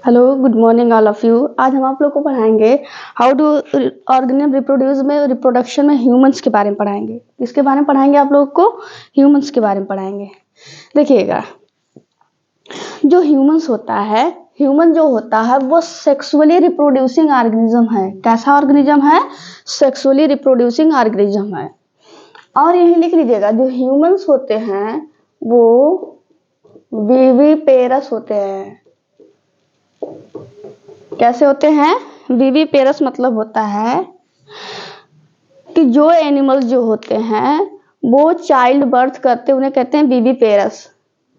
Hello, good morning all of you. आज हम आप लोग को पढ़ाएंगे हाउ डू ऑर्गेनिज्म रिप्रोड्यूस में रिप्रोडक्शन में ह्यूमंस के बारे में पढ़ाएंगे। इसके बारे में पढ़ाएंगे आप लोग को, ह्यूमंस के बारे में पढ़ाएंगे। देखिएगा, जो ह्यूमंस होता है, ह्यूमन जो होता है वो सेक्सुअली रिप्रोड्यूसिंग ऑर्गेनिज्म है। कैसा ऑर्गेनिज्म है? सेक्सुअली रिप्रोड्यूसिंग ऑर्गेनिज्म है। और यही लिख लीजिएगा, जो ह्यूमंस होते हैं वो विविपेरस होते हैं। कैसे होते हैं? विविपेरस मतलब होता है कि जो एनिमल्स जो होते हैं वो चाइल्ड बर्थ करते उन्हें कहते हैं विविपेरस।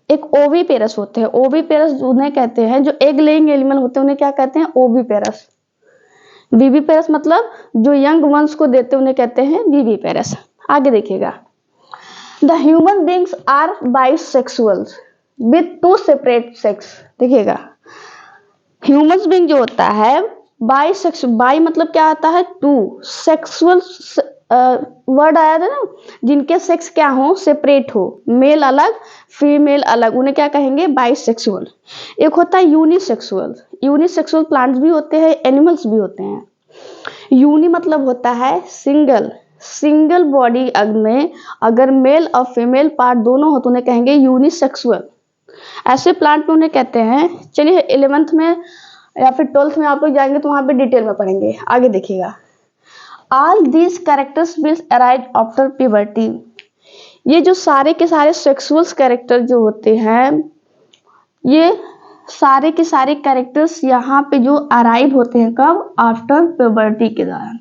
एक ओविपेरस होते हैं, ओविपेरस उन्हें कहते हैं जो एग लेइंग एनिमल होते हैं उन्हें क्या कहते हैं? ओविपेरस। विविपेरस मतलब जो यंग वंस को देते उन्हें कहते हैं विविपेरस। आगे देखिएगा, the human beings are bisexual with two separate sex. देखिएगा, ह्यूमंस बीइंग जो होता है बाइसेक्सुअल, बाई मतलब क्या आता है? टू, सेक्सुअल वर्ड आया था ना, जिनके सेक्स क्या हो? सेपरेट हो, मेल अलग फीमेल अलग, उन्हें क्या कहेंगे? बाइसेक्सुअल। एक होता है यूनिसेक्सुअल। यूनिसेक्सुअल प्लांट्स भी होते हैं, एनिमल्स भी होते हैं। यूनि मतलब होता है सिंगल, सिंगल बॉडी में अगर मेल और फीमेल पार्ट दोनों हो तो उन्हें कहेंगे यूनिसेक्सुअल। ऐसे प्लांट में उन्हें कहते हैं। चलिए 11th में या फिर 12th में आप लोग जाएंगे तो वहां पे डिटेल में पढ़ेंगे। आगे देखिएगा, all these characters will arise after puberty. ये जो सारे के सारे सेक्सुअल कैरेक्टर जो होते हैं, ये सारे के सारे कैरेक्टर्स यहाँ पे जो अराइव होते हैं कब? आफ्टर प्यूबर्टी के दौरान।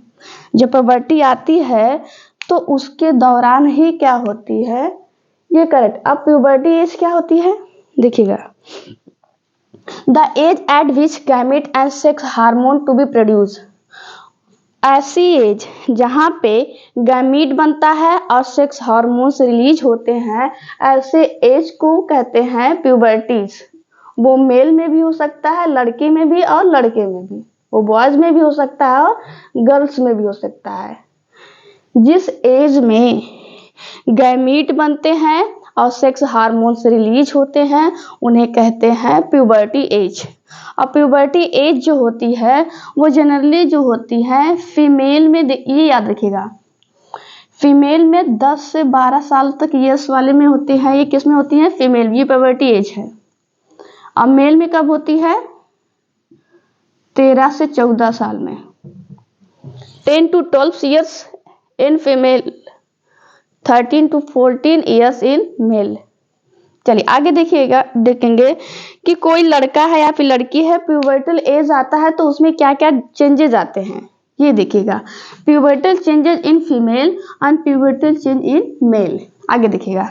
जब प्यूबर्टी आती है तो उसके दौरान ही क्या होती है? ये करेक्ट। अब प्यूबर्टी एज क्या होती है? देखिएगा, the age at which gamete and sex hormone to be produce. ऐसी एज जहाँ पे गैमीट बनता है और सेक्स हार्मोन्स रिलीज होते हैं, ऐसे एज को कहते हैं प्यूबर्टीज। वो मेल में भी हो सकता है, लड़की में भी और लड़के में भी। वो बॉयज में भी हो सकता है और गर्ल्स में भी हो सकता है। जिस एज में गैमीट बनते हैं और सेक्स हार्मोन्स रिलीज होते हैं उन्हें कहते हैं प्यूबर्टी एज। और प्यूबर्टी एज जो होती है वो जनरली जो होती है फीमेल में, ये याद रखिएगा, फीमेल में 10 से 12 साल तक ईयर्स वाले में होती है। ये किस में होती है? फीमेल। ये प्यूबर्टी एज है। अब मेल में कब होती है? 13 से 14 साल में। 10 to 12 years in female, 13 to 14 years in male. चलिए आगे देखिएगा, देखेंगे कि कोई लड़का है या फिर लड़की है, प्यूबर्टल एज आता है तो उसमें क्या क्या चेंजेस आते हैं। ये देखिएगा, pubertal changes in female and pubertal change in male. आगे देखिएगा,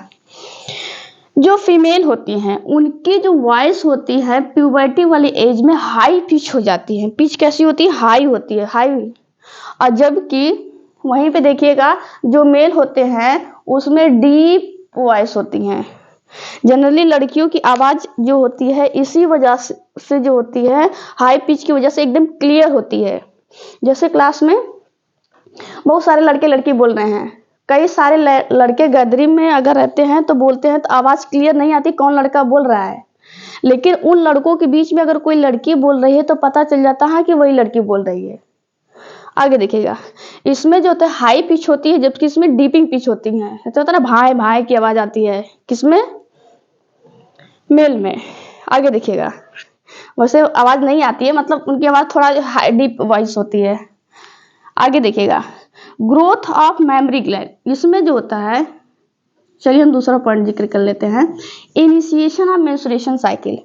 जो फीमेल होती हैं उनकी जो वॉइस होती है प्यूबर्टी वाली एज में हाई पिच हो जाती है। पिच कैसी होती है? हाई होती है, हाई। और जबकि वहीं पे देखिएगा जो मेल होते हैं उसमें डीप वॉइस होती हैं। जनरली लड़कियों की आवाज जो होती है इसी वजह से जो होती है हाई पिच की वजह से एकदम क्लियर होती है। जैसे क्लास में बहुत सारे लड़के लड़की बोल रहे हैं, कई सारे लड़के गैदरिंग में अगर रहते हैं तो बोलते हैं तो आवाज क्लियर नहीं आती कौन लड़का बोल रहा है। लेकिन उन लड़कों के बीच में अगर कोई लड़की बोल रही है तो पता चल जाता है कि वही लड़की बोल रही है। आगे देखिएगा, इसमें जो होता है हाई पिच होती है जबकि इसमें डीपिंग पिच होती है। तो होता है ना भाई भाई की आवाज आती है, किसमें? मेल में। आगे देखिएगा, वैसे आवाज नहीं आती है, मतलब उनकी आवाज थोड़ा हाई डीप वॉइस होती है। आगे देखिएगा, ग्रोथ ऑफ मेमोरी ग्लैंड, इसमें जो होता है, चलिए हम दूसरा पॉइंट जिक्र कर लेते हैं। Initiation of menstruation cycle.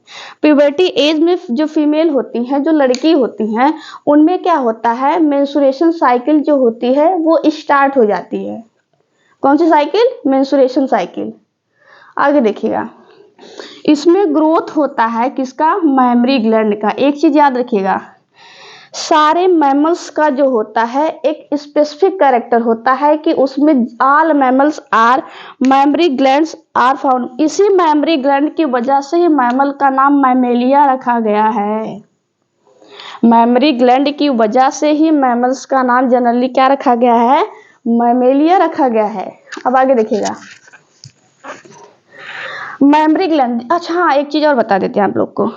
Puberty as में जो फीमेल होती हैं, जो लड़की होती हैं, उनमें क्या होता है? मेंस्ट्रुएशन साइकिल जो होती है वो स्टार्ट हो जाती है। कौन सी साइकिल? Menstruation cycle. आगे देखिएगा, इसमें ग्रोथ होता है किसका? मेमोरी ग्लैंड का। एक चीज याद रखिएगा, सारे मैमल्स का जो होता है एक स्पेसिफिक कैरेक्टर होता है कि उसमें all mammals are memory glands are found. इसी मेमोरी ग्लैंड की वजह से ही मैमल का नाम मैमेलिया रखा गया है। मेमोरी ग्लैंड की वजह से ही मैमल्स का नाम जनरली क्या रखा गया है? मैमेलिया रखा गया है। अब आगे देखिएगा, मेमोरी ग्लैंड। अच्छा हाँ, एक चीज और बता देते हैं आप लोग को,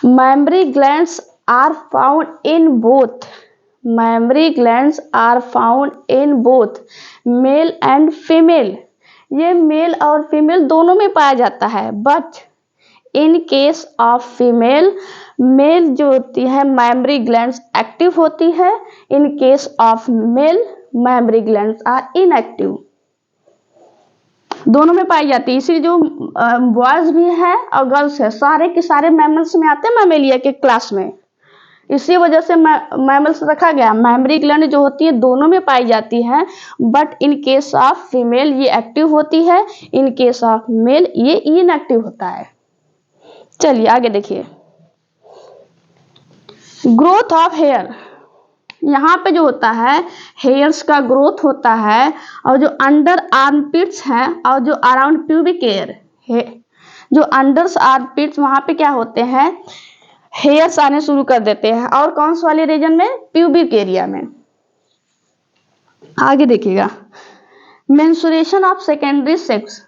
Mammary glands are found in both. Mammary glands are found in both male and female. ये मेल और फीमेल दोनों में पाया जाता है, but in case of female, male जो होती है मैमरी ग्लैंड्स एक्टिव होती है, in case of male mammary glands are inactive. दोनों में पाई जाती है, इसीलिए जो बॉयज भी है और गर्ल्स है सारे के सारे मैमल्स में आते हैं मैमेलिया के क्लास में। इसी वजह से मैमल्स रखा गया। मैमरी ग्लैंड जो होती है दोनों में पाई जाती है, but in case of female ये एक्टिव होती है, इन केस ऑफ मेल ये इनएक्टिव होता है। चलिए आगे देखिए, ग्रोथ ऑफ हेयर। यहाँ पे जो होता है हेयर्स का ग्रोथ होता है, और जो अंडर आर्मपिट्स हैं और जो अराउंड प्यूबिक एयर है, जो अंडर आर्मपिट्स वहां पे क्या होते हैं, हेयर्स आने शुरू कर देते हैं। और कौन से वाले रीजन में, प्यूबिक एरिया में। आगे देखिएगा, menstruation of secondary sex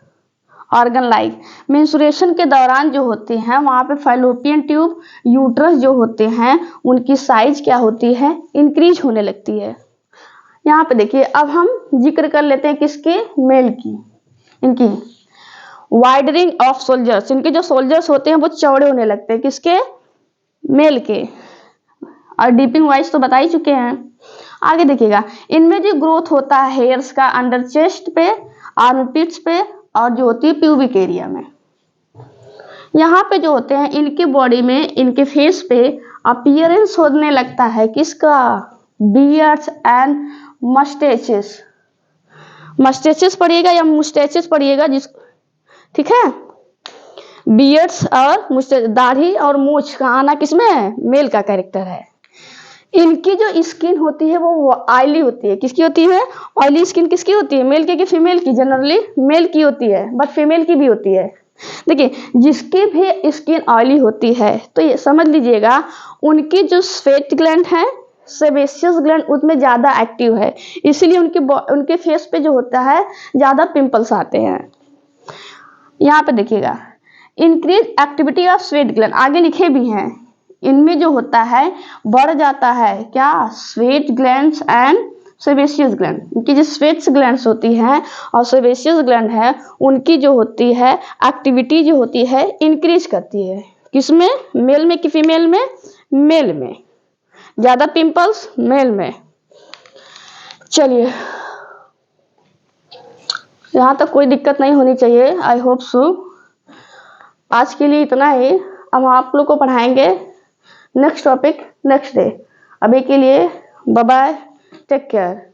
organ like. Menstruation के दौरान जो होते हैं वहां पे फैलोपियन ट्यूब, यूट्रस जो होते हैं उनकी साइज क्या होती है, इंक्रीज होने लगती है। यहाँ पे देखिए, अब हम जिक्र कर लेते हैं किसके, मेल की। इनकी वाइडरिंग ऑफ सोल्जर्स, इनके जो सोल्जर्स होते हैं वो चौड़े होने लगते हैं, किसके, मेल के। और डीपिंग वाइज तो बता ही चुके हैं। आगे देखिएगा, इनमें जो ग्रोथ होता है हेयर्स का अंडर चेस्ट पे, आर्मपिट्स पे, और जो होती है प्यूबिक एरिया में। यहाँ पे जो होते हैं इनके बॉडी में, इनके फेस पे अपीयरेंस होने लगता है किसका, बियर्ड्स एंड मस्टेचेस। मस्टेचेस पढ़िएगा या मुस्टेचेस पढ़िएगा, जिस ठीक है, बियर्ड्स और मुस्टेच, दाढ़ी और मूछ का आना किसमें, मेल का कैरेक्टर है। इनकी जो स्किन होती है वो ऑयली होती है, किसकी होती है, ऑयली स्किन किसकी होती है, मेल की कि फीमेल की, जनरली मेल की होती है, बट फीमेल की भी होती है। देखिए, जिसकी भी स्किन ऑयली होती है तो ये समझ लीजिएगा उनकी जो स्वेट ग्लैंड है, सेबेशियस ग्लैंड उसमें ज्यादा एक्टिव है, इसीलिए उनके फेस पे जो होता है ज्यादा पिंपल्स आते हैं। यहाँ पे देखिएगा, increase activity of sweat gland, आगे लिखे भी हैं, इनमें जो होता है बढ़ जाता है क्या, sweat glands and sebaceous gland. उनकी जो स्वेट्स ग्लैंड्स होती हैं और सेबेशियस ग्लैंड है, उनकी जो होती है एक्टिविटी जो होती है इंक्रीज करती है, किसमें, मेल में कि फीमेल में, मेल में। ज्यादा पिंपल्स मेल में। चलिए, यहाँ तक कोई दिक्कत नहीं होनी चाहिए, आई होप सो। आज के लिए इतना ही, अब आप लोग को पढ़ाएंगे नेक्स्ट टॉपिक नेक्स्ट डे। अभी के लिए बाय बाय, टेक केयर।